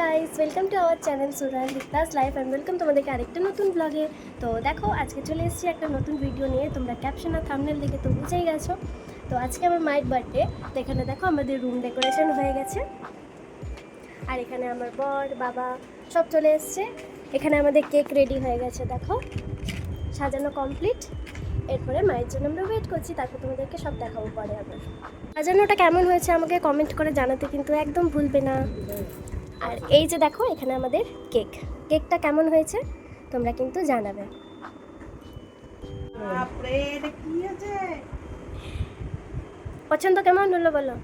Guys, welcome to our channel সুরান দিকতাস life and welcome তোমাদেরকে আরেকটা নতুন ব্লগে। তো দেখো, আজকে চলে এসেছি একটা নতুন ভিডিও নিয়ে। তোমরা ক্যাপশন আর থাম্বনেল দেখে তো বুঝেই গেছো। তো আজকে আমার মায়ের বার্থডে। তো এখানে দেখো আমাদের রুম ডেকোরেশন হয়ে গেছে, আর এখানে আমার বর বাবা সব চলে এসছে। এখানে আমাদের কেক রেডি হয়ে গেছে, দেখো সাজানো কমপ্লিট। এরপরে মায়ের জন্য আমরা ওয়েট করছি, তারপর তোমাদেরকে সব দেখাবো পরে। আবার সাজানোটা কেমন হয়েছে আমাকে কমেন্ট করে জানাতে কিন্তু একদম ভুলবে না। আর এই যে দেখো, এখানে আমাদের কেকটা কেমন হয়েছে তোমরা কিন্তু জানাবে। পছন্দ কেমন হলো বলো?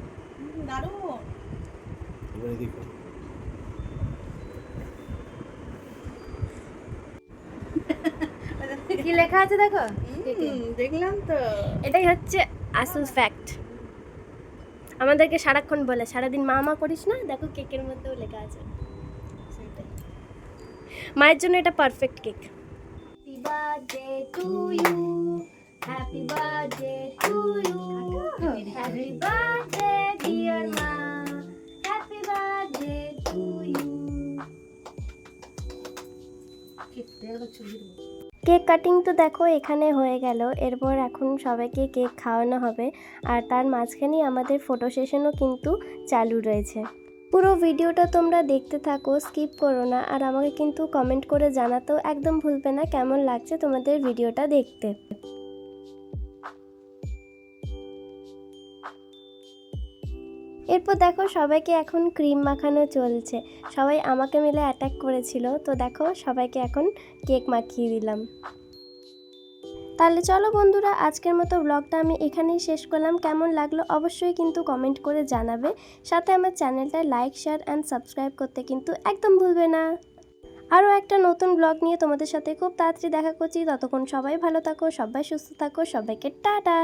কি লেখা আছে দেখো, দেখলাম তো। এটাই হচ্ছে আসল ফ্যাক্ট। আমাদেরকে সারাক্ষণ বলে সারাদিন মা মা করিস না, দেখো কেকের মধ্যেও লেখা আছে। মায়ের জন্য এটা perfect cake. Happy birthday to you, happy birthday to you, happy birthday dear মা, happy birthday to you. Cake cutting তো দেখো এখানে হয়ে গেল। এরপর এখন সবাইকে কেক খাওয়ানো হবে, আর তার মাঝখানেই আমাদের ফটো সেশনও কিন্তু চালু রয়েছে। পুরো ভিডিওটা তোমরা দেখতে থাকো, স্কিপ করো না। আর আমাকে কিন্তু কমেন্ট করে জানাতেও একদম ভুলবে না কেমন লাগছে তোমাদের ভিডিওটা দেখতে। এরপর দেখো সবাইকে এখন ক্রিম মাখানো চলছে। সবাই আমাকে মিলে অ্যাটাক করেছিল, তো দেখো সবাইকে এখন কেক মাখিয়ে দিলাম। তাহলে চলো বন্ধুরা, আজকের মতো ব্লগটা আমি এখানেই শেষ করলাম। কেমন লাগলো অবশ্যই কিন্তু কমেন্ট করে জানাবে। সাথে আমার চ্যানেলটা লাইক, শেয়ার অ্যান্ড সাবস্ক্রাইব করতে কিন্তু একদম ভুলবে না। আরও একটা নতুন ব্লগ নিয়ে তোমাদের সাথে খুব তাড়াতাড়ি দেখা করছি। ততক্ষণ সবাই ভালো থাকো, সবাই সুস্থ থাকো, সবাইকে টাটা।